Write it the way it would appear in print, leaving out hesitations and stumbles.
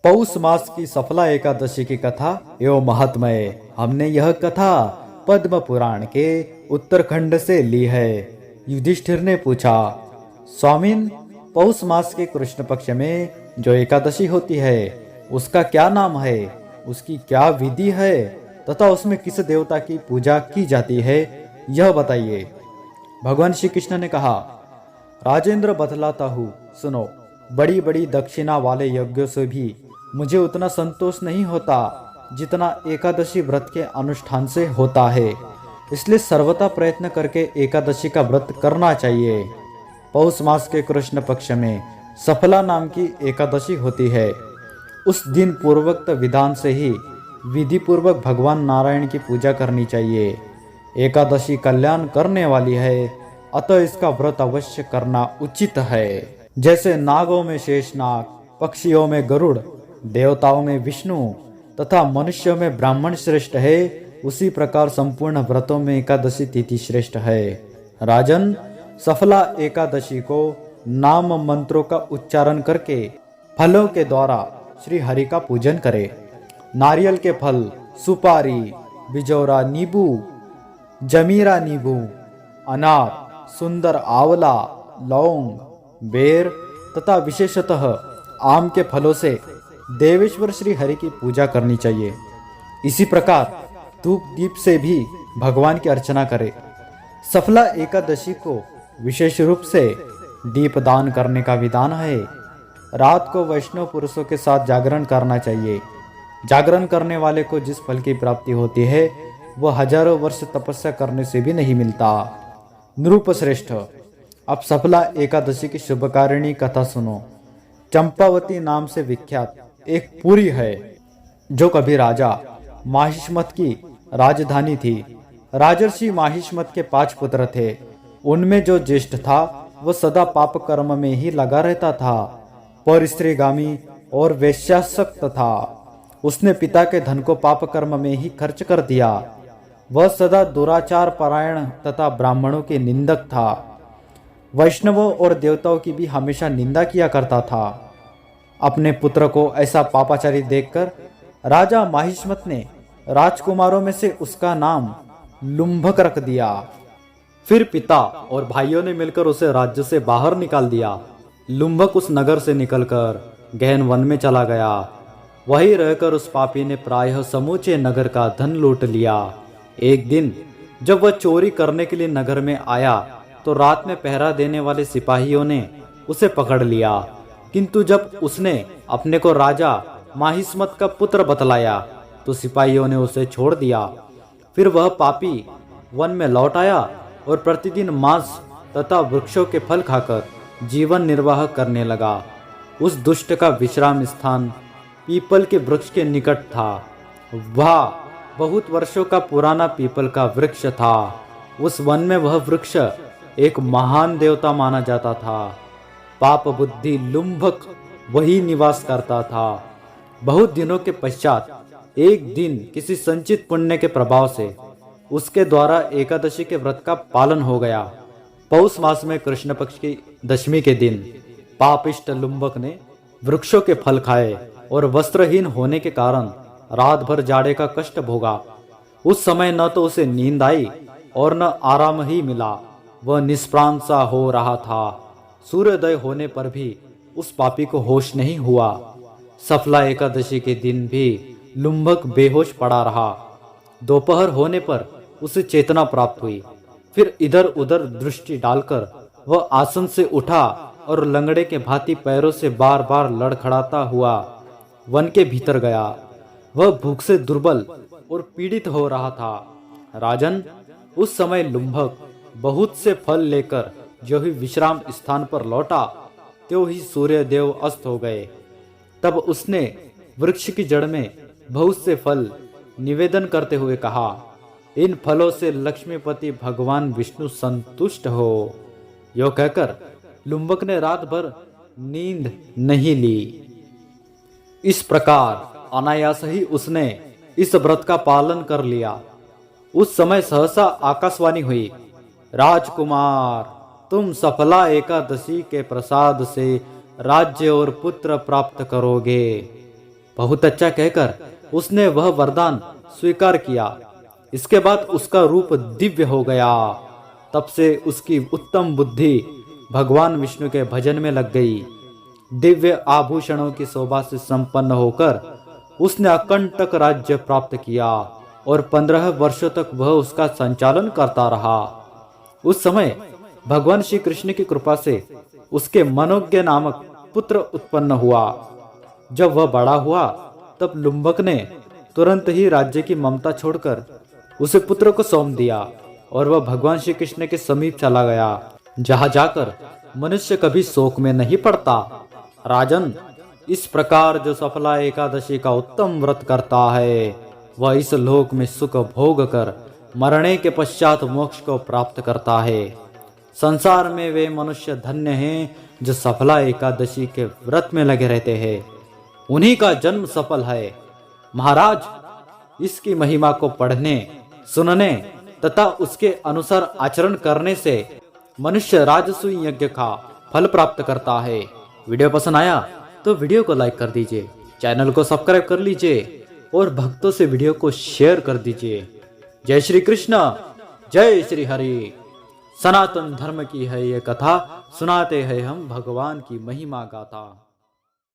पौष मास की सफला एकादशी की कथा एवं महात्म्य हमने यह कथा पद्म पुराण के उत्तरखंड से ली है। युधिष्ठिर ने पूछा, स्वामिन, पौष मास के कृष्ण पक्ष में जो एकादशी होती है उसका क्या नाम है, उसकी क्या विधि है तथा उसमें किस देवता की पूजा की जाती है, यह बताइए। भगवान श्री कृष्ण ने कहा, राजेंद्र, बतलाता हूँ, सुनो। बड़ी बड़ी दक्षिणा वाले यज्ञों से भी मुझे उतना संतोष नहीं होता जितना एकादशी व्रत के अनुष्ठान से होता है। इसलिए सर्वथा प्रयत्न करके एकादशी का व्रत करना चाहिए। पौष मास के कृष्ण पक्ष में सफला नाम की एकादशी होती है। उस दिन पूर्वोक्त विधान से ही विधि पूर्वक भगवान नारायण की पूजा करनी चाहिए। एकादशी कल्याण करने वाली है, अतः इसका व्रत अवश्य करना उचित है। जैसे नागों में शेषनाग, पक्षियों में गरुड़, देवताओं में विष्णु तथा मनुष्यों में ब्राह्मण श्रेष्ठ है, उसी प्रकार संपूर्ण व्रतों में एकादशी तिथि श्रेष्ठ है। राजन, सफला एकादशी को नाम मंत्रों का उच्चारण करके फलों के द्वारा श्री हरि का पूजन करे। नारियल के फल, सुपारी, बिजौरा नींबू, जमीरा नींबू, अनार, सुंदर आंवला, लौंग, बेर तथा विशेषतः आम के फलों से देवेश्वर श्री हरि की पूजा करनी चाहिए। इसी प्रकार धूप दीप से भी भगवान की अर्चना करे। सफला एकादशी को विशेष रूप से दीप दान करने का विधान है। रात को वैष्णव पुरुषों के साथ जागरण करना चाहिए। जागरण करने वाले को जिस फल की प्राप्ति होती है वह हजारों वर्ष तपस्या करने से भी नहीं मिलता। नृप श्रेष्ठ, अब सफला एकादशी की शुभकारिणी कथा सुनो। चंपावती नाम से विख्यात एक पुरी है जो कभी राजा माहिष्मत की राजधानी थी। राजर्षि माहिष्मत के 5 पुत्र थे। उनमें जो ज्येष्ठ था वह सदा पाप कर्म में ही लगा रहता था, पर स्त्रीगामी और वेश्यासक्त था। उसने पिता के धन को पाप कर्म में ही खर्च कर दिया। वह सदा दुराचार परायण तथा ब्राह्मणों के निंदक था। वैष्णवों और देवताओं की भी हमेशा निंदा किया करता था। अपने पुत्र को ऐसा पापाचारी देखकर राजा माहिष्मत ने राजकुमारों में से उसका नाम लुम्भक रख दिया। फिर पिता और भाइयों ने मिलकर उसे राज्य से बाहर निकाल दिया। लुम्भक उस नगर से निकलकर गहन वन में चला गया। वहीं रहकर उस पापी ने प्रायः समूचे नगर का धन लूट लिया। एक दिन जब वह चोरी करने के लिए नगर में आया तो रात में पहरा देने वाले सिपाहियों ने उसे पकड़ लिया, किंतु जब उसने अपने को राजा माहिष्मत का पुत्र बतलाया तो सिपाहियों ने उसे छोड़ दिया। फिर वह पापी वन में लौट आया और प्रतिदिन मांस तथा वृक्षों के फल खाकर जीवन निर्वाह करने लगा। उस दुष्ट का विश्राम स्थान पीपल के वृक्ष के निकट था। वह बहुत वर्षों का पुराना पीपल का वृक्ष था। उस वन में वह वृक्ष एक महान देवता माना जाता था। पाप बुद्धि लुम्भक वही निवास करता था। बहुत दिनों के पश्चात एक दिन किसी संचित पुण्य के प्रभाव से उसके द्वारा एकादशी के व्रत का पालन हो गया। पौष मास में कृष्ण पक्ष की दशमी के दिन पापिष्ट लुम्भक ने वृक्षों के फल खाए और वस्त्रहीन होने के कारण रात भर जाड़े का कष्ट भोगा। उस समय न तो उसे नींद आई और न आराम ही मिला। वह निष्प्राण सा हो रहा था। सूर्योदय होने पर भी उस पापी को होश नहीं हुआ। सफला एकादशी के दिन भी लुम्भक बेहोश पड़ा रहा। दोपहर होने पर उसे चेतना प्राप्त हुई। फिर इधर उधर दृष्टि डालकर वह आसन से उठा और लंगड़े के भांति पैरों से बार बार लड़खड़ाता हुआ वन के भीतर गया। वह भूख से दुर्बल और पीड़ित हो रहा था। राजन, उस समय लुम्भक बहुत से फल लेकर जो ही विश्राम स्थान पर लौटा त्यों ही सूर्य देव अस्त हो गए। तब उसने वृक्ष की जड़ में बहुत से फल निवेदन करते हुए कहा, इन फलों से लक्ष्मीपति भगवान विष्णु संतुष्ट हो। यो कहकर लुम्भक ने रात भर नींद नहीं ली। इस प्रकार अनायास ही उसने इस व्रत का पालन कर लिया। उस समय सहसा आकाशवाणी हुई, राजकुमार, तुम सफला एकादशी के प्रसाद से राज्य और पुत्र प्राप्त करोगे। बहुत अच्छा कहकर उसने वह वरदान स्वीकार किया। इसके बाद उसका रूप दिव्य हो गया। तब से उसकी उत्तम बुद्धि भगवान विष्णु के भजन में लग गई। दिव्य आभूषणों की शोभा से संपन्न होकर उसने अकंटक राज्य प्राप्त किया और 15 वर्षों तक वह उसका संचालन करता रहा। उस समय भगवान श्री कृष्ण की कृपा से उसके मनोज्ञ नामक पुत्र उत्पन्न हुआ। जब वह बड़ा हुआ तब लुम्बक ने तुरंत ही राज्य की ममता छोड़कर उसे पुत्र को सौंप दिया और वह भगवान श्री कृष्ण के समीप चला गया, जहां जाकर मनुष्य कभी शोक में नहीं पड़ता। राजन, इस प्रकार जो सफला एकादशी का उत्तम व्रत करता है वह इस लोक में सुख भोग कर मरने के पश्चात मोक्ष को प्राप्त करता है। संसार में वे मनुष्य धन्य हैं जो सफला एकादशी के व्रत में लगे रहते हैं, उन्हीं का जन्म सफल है। महाराज, इसकी महिमा को पढ़ने, सुनने तथा उसके अनुसार आचरण करने से मनुष्य राजसूय यज्ञ का फल प्राप्त करता है। वीडियो पसंद आया तो वीडियो को लाइक कर दीजिए, चैनल को सब्सक्राइब कर लीजिए और भक्तों से वीडियो को शेयर कर दीजिए। जय श्री कृष्ण, जय श्री हरि। सनातन धर्म की है ये कथा, सुनाते हैं हम भगवान की महिमा गाथा।